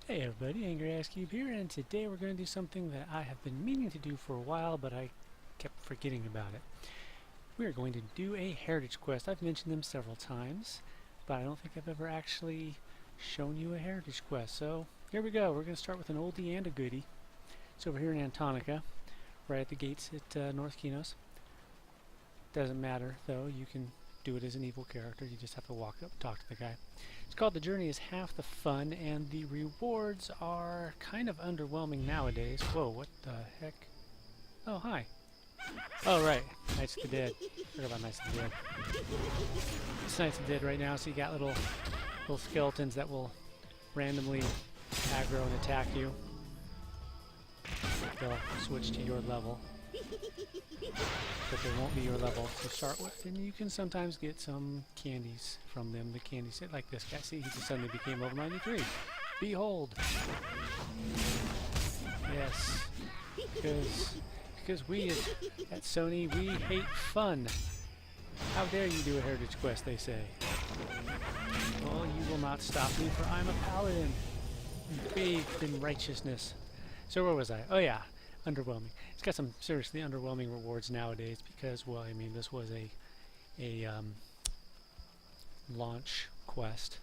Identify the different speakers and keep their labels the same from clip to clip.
Speaker 1: Hey everybody, Angry Ice Cube here, and today we're going to do something that I have been meaning to do for a while, but I kept forgetting about it. We are going to do a heritage quest. I've mentioned them several times, but I don't think I've ever actually shown you a heritage quest. So here we go. We're going to start with an oldie and a goodie. It's over here in Antonica, right at the gates at North Kinos. Doesn't matter though, you can do it as an evil character. You just have to walk up and talk to the guy. It's called The Journey is Half the Fun, and the rewards are kind of underwhelming nowadays. Whoa, what the heck? Oh, hi. Oh, right. Knights of the Dead. Forgot about Knights of the Dead. It's Knights of the Dead right now, so you got little skeletons that will randomly aggro and attack you. They'll switch to your level, but they won't be your level to start with, and you can sometimes get some candies from them. The candies, like this guy, see, he just suddenly became level 93. Behold! Yes, because we at Sony, we hate fun. How dare you do a heritage quest, they say. Well, you will not stop me, for I'm a paladin, bathed in righteousness. So where was I? Oh yeah, underwhelming. It's got some seriously underwhelming rewards nowadays because, well, I mean, this was a launch quest,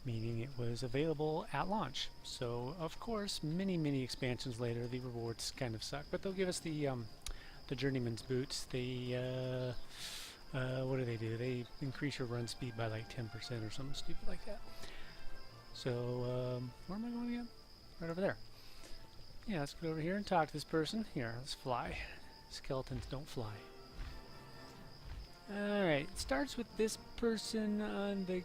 Speaker 1: meaning it was available at launch. So of course, many expansions later, the rewards kind of suck. But they'll give us the journeyman's boots. They what do? They increase your run speed by like 10% or something stupid like that. So where am I going again? Right over there. Yeah, let's go over here and talk to this person. Here, let's fly. Skeletons don't fly. Alright, it starts with this person on the...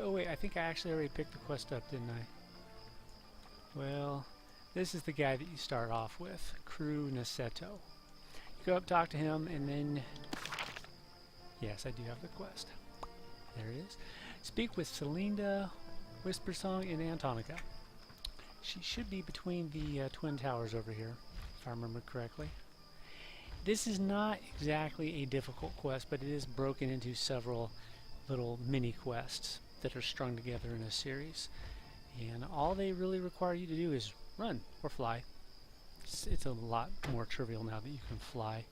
Speaker 1: Oh wait, I think I actually already picked the quest up, didn't I? Well, this is the guy that you start off with, Crew Naseto. You go up, talk to him, and then... Yes, I do have the quest. There it is. Speak with Celinda Whispersong in Antonica. She should be between the Twin Towers over here, if I remember correctly. This is not exactly a difficult quest, but it is broken into several little mini quests that are strung together in a series. And all they really require you to do is run or fly. It's a lot more trivial now that you can fly.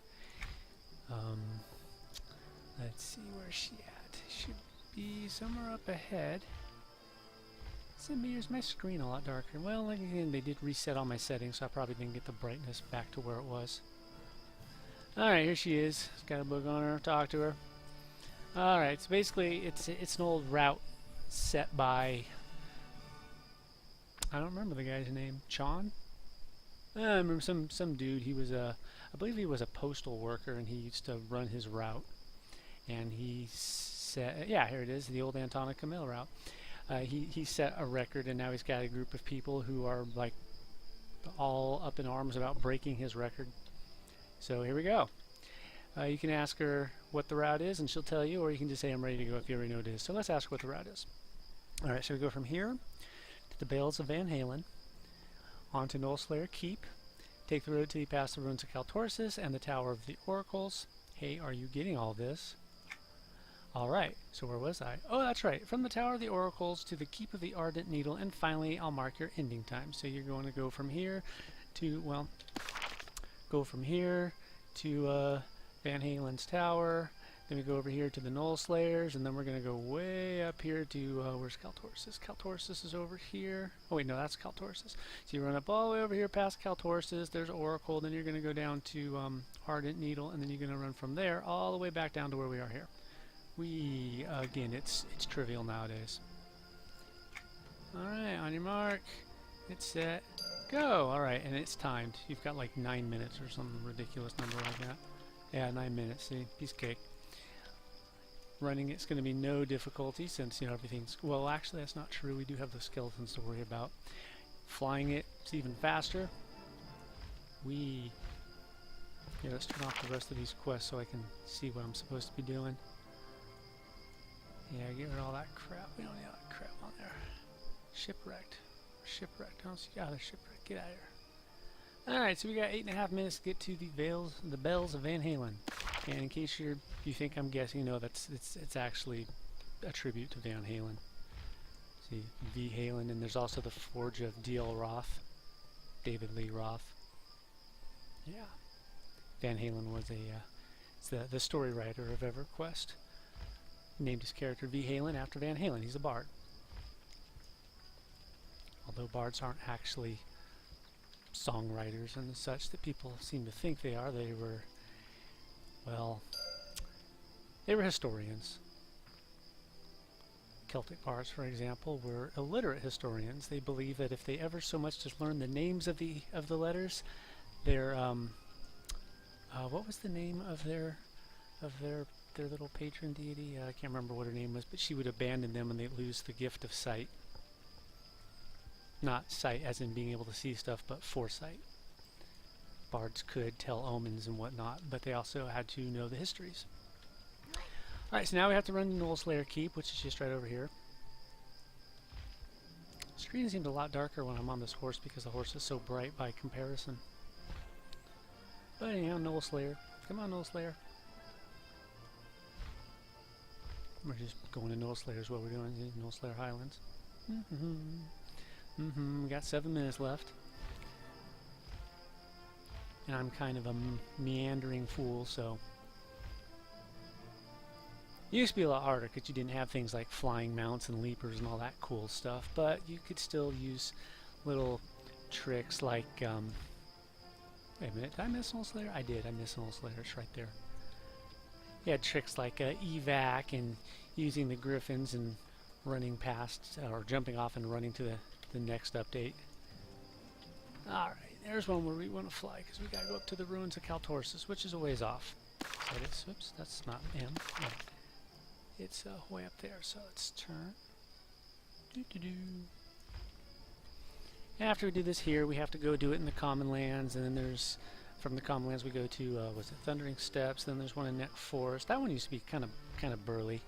Speaker 1: Let's see, where's she at? Should be somewhere up ahead. Here's my screen a lot darker. Well, again, they did reset all my settings, so I probably didn't get the brightness back to where it was. Alright, here she is. She's got a book on her. Talk to her. Alright, so basically it's an old route set by... I don't remember the guy's name. Chon? I remember some dude. He was a... I believe he was a postal worker, and he used to run his route. And he said... Yeah, here it is. The old Antonica mail route. He set a record, and now he's got a group of people who are like all up in arms about breaking his record. So here we go. You can ask her what the route is, and she'll tell you, or you can just say I'm ready to go if you already know what it is. So let's ask her what the route is. Alright, so we go from here to the Bales of Van Halen, on to Nullslayer Keep, take the road till you pass the ruins of Kaltorsis and the Tower of the Oracles. Hey, are you getting all this? Alright, so where was I? Oh, that's right. From the Tower of the Oracles to the Keep of the Ardent Needle, and finally I'll mark your ending time. So you're going to go from here to, well, go from here to Van Halen's Tower, then we go over here to the Null Slayers, and then we're going to go way up here to, where's Kaltorsis? Kaltorsis is over here. Oh wait, no, that's Kaltorsis. So you run up all the way over here past Kaltorsis, there's Oracle, then you're going to go down to Ardent Needle, and then you're going to run from there all the way back down to where we are here. Again, it's trivial nowadays. Alright, on your mark, get set, go! Alright, and it's timed. You've got like 9 minutes or some ridiculous number like that. Yeah, 9 minutes, see? Piece of cake. Running it's going to be no difficulty since, you know, everything's... Well, actually, that's not true. We do have the skeletons to worry about. Flying it's even faster. Yeah, let's turn off the rest of these quests so I can see what I'm supposed to be doing. Yeah, get rid of all that crap. We don't need all that crap on there. Shipwrecked. Shipwrecked. I don't see other shipwrecked. Get out of here. Alright, so we got 8.5 minutes to get to the Bells of Van Halen. And in case you think I'm guessing, no, it's actually a tribute to Van Halen. See, V. Halen, and there's also the Forge of D.L. Roth, David Lee Roth. Yeah, Van Halen was the story writer of EverQuest. He named his character V. Halen after Van Halen. He's a bard. Although bards aren't actually songwriters and such that people seem to think they are, they were, well, they were historians. Celtic bards, for example, were illiterate historians. They believe that if they ever so much as learn the names of the letters, their what was the name of their little patron deity? I can't remember what her name was, but she would abandon them and they'd lose the gift of sight. Not sight as in being able to see stuff, but foresight. Bards could tell omens and whatnot, but they also had to know the histories. Alright, so now we have to run to Knollslayer Keep, which is just right over here. The screen seems a lot darker when I'm on this horse because the horse is so bright by comparison. But anyhow, Knollslayer. Come on, Knollslayer. We're just going to Knollslayer is what we're doing. Knollslayer Highlands. We got 7 minutes left. And I'm kind of a meandering fool, so... It used to be a lot harder because you didn't have things like flying mounts and leapers and all that cool stuff, but you could still use little tricks like, wait a minute, did I miss Knollslayer? I did, I missed Knollslayer, it's right there. You had tricks like evac and using the griffins and running past, or jumping off and running to the next update. Alright, there's one where we want to fly because we gotta go up to the ruins of Kaltorsis, which is a ways off. That is, oops, that's not M. No. It's way up there, so let's turn. After we do this here, we have to go do it in the Common Lands, and then there's, from the Common Lands we go to, was it Thundering Steppes, then there's one in Neck Forest. That one used to be kind of burly.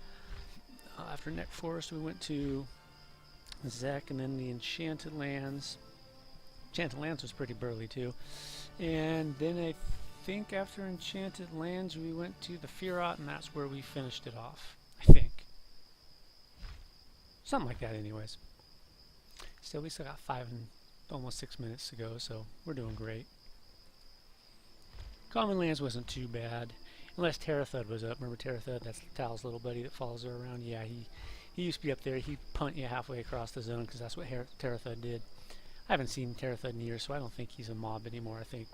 Speaker 1: After Neck Forest we went to Zek, and then the Enchanted Lands. Enchanted Lands was pretty burly too. And then I think after Enchanted Lands we went to the Firot, and that's where we finished it off. I think. Something like that anyways. Still, we still got 5 and almost 6 minutes to go, so we're doing great. Common Lands wasn't too bad. Unless Terrathud was up. Remember Terrathud? That's Tal's little buddy that follows her around. Yeah, he used to be up there. He'd punt you halfway across the zone because that's what Terrathud did. I haven't seen Terrathud in years, so I don't think he's a mob anymore. I think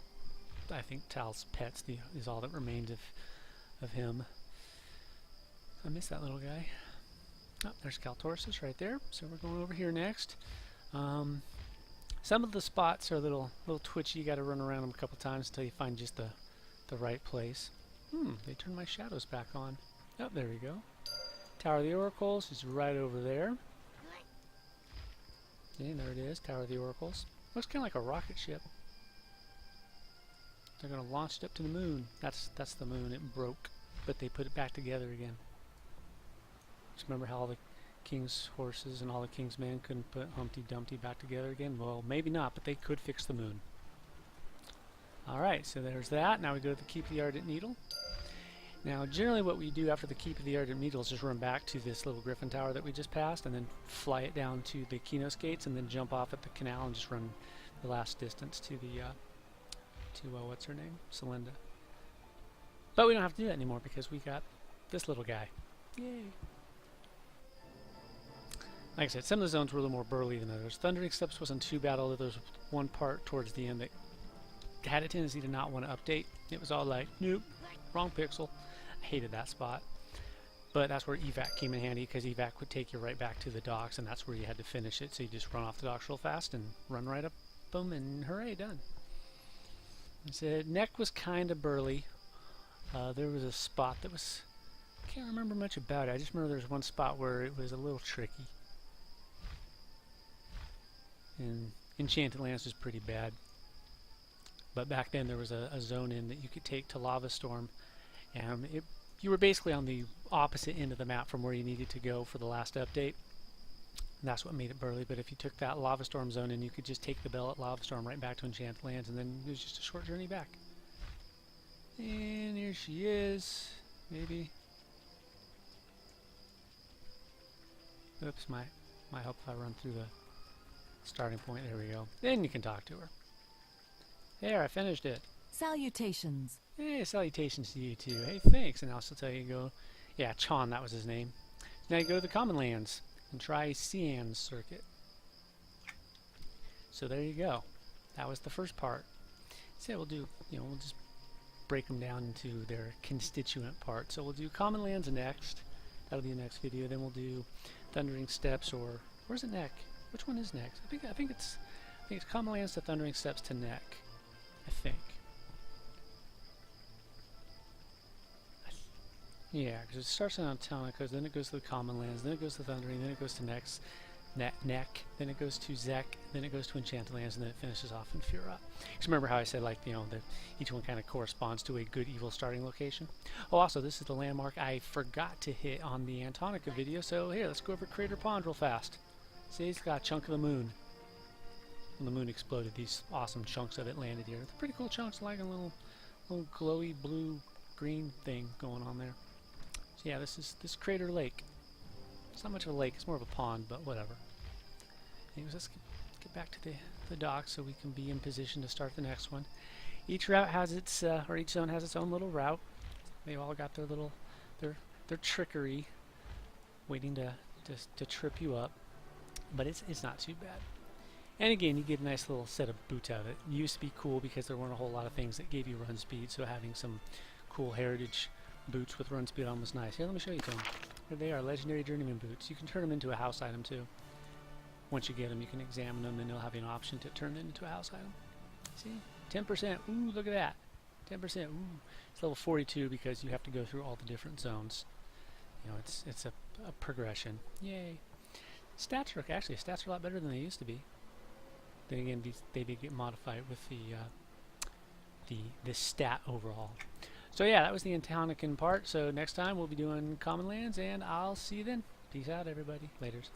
Speaker 1: Tal's pets is all that remains of him. I missed that little guy. Oh, there's Kaltorsis right there. So we're going over here next. Some of the spots are a little twitchy. You got to run around them a couple times until you find just the right place. They turned my shadows back on. Oh, there we go. Tower of the Oracles is right over there. Yeah, there it is. Tower of the Oracles. Looks kind of like a rocket ship. They're going to launch it up to the moon. That's the moon. It broke, but they put it back together again. Just remember how all the king's horses and all the king's men couldn't put Humpty Dumpty back together again? Well, maybe not, but they could fix the moon. Alright, so there's that. Now we go to the Keep of the Ardent Needle. Now, generally what we do after the Keep of the Ardent Needle is just run back to this little griffin tower that we just passed, and then fly it down to the Kinos Gates, and then jump off at the canal and just run the last distance to the, what's her name? Celinda. But we don't have to do that anymore because we got this little guy. Yay! Like I said, some of the zones were a little more burly than others. Thundering Steppes wasn't too bad, although there was one part towards the end that had a tendency to not want to update. It was all like, nope, wrong pixel. I hated that spot. But that's where evac came in handy, because evac would take you right back to the docks, and that's where you had to finish it. So you just run off the docks real fast and run right up them, and hooray, done. I said Neck was kind of burly. There was a spot that was, I can't remember much about it. I just remember there was one spot where it was a little tricky. And Enchanted Lands was pretty bad. But back then there was a zone in that you could take to Lava Storm, and you were basically on the opposite end of the map from where you needed to go for the last update. And that's what made it burly. But if you took that Lava Storm zone in, you could just take the bell at Lava Storm right back to Enchanted Lands, and then it was just a short journey back. And here she is. Maybe. Oops, my Might help if I run through the starting point. There we go. Then you can talk to her. There, I finished it.
Speaker 2: Salutations.
Speaker 1: Hey, salutations to you too. Hey, thanks. And I'll also tell you to go, yeah, Chon, that was his name. Now you go to the Common Lands and try Cian's Circuit. So there you go. That was the first part. So we'll do, we'll just break them down into their constituent parts. So we'll do Common Lands next. That'll be the next video. Then we'll do Thundering Steppes, or where's it neck? Which one is next? I think it's Common Lands to Thundering Steppes to neck. I think. Yeah, because it starts in Antonica, then it goes to the Common Lands, then it goes to Thundering, then it goes to neck, then it goes to Zek, then it goes to Enchanted Lands, and then it finishes off in Fura. Because remember how I said, like, that each one kind of corresponds to a good evil starting location? Oh, also, this is the landmark I forgot to hit on the Antonica video, so here, let's go over Crater Pond real fast. See, it's got a chunk of the moon. When the moon exploded, these awesome chunks of it landed here. They're pretty cool chunks, like a little glowy blue-green thing going on there. So yeah, this is this Crater Lake. It's not much of a lake, it's more of a pond, but whatever. Anyways, let's get back to the dock so we can be in position to start the next one. Each route has its, or each zone has its own little route. They've all got their little, their trickery waiting to trip you up. But it's not too bad. And again, you get a nice little set of boots out of it. It used to be cool because there weren't a whole lot of things that gave you run speed, so having some cool heritage boots with run speed on was nice. Here, let me show you some. Here they are, legendary journeyman boots. You can turn them into a house item too. Once you get them, you can examine them, and they'll have an option to turn them into a house item. See? 10%. Ooh, look at that. 10%. Ooh. It's level 42 because you have to go through all the different zones. It's a progression. Yay. Stats are actually a lot better than they used to be. Then again, they did get modified with the stat overhaul. So yeah, that was the Antonican part. So next time we'll be doing Common Lands, and I'll see you then. Peace out, everybody. Laters.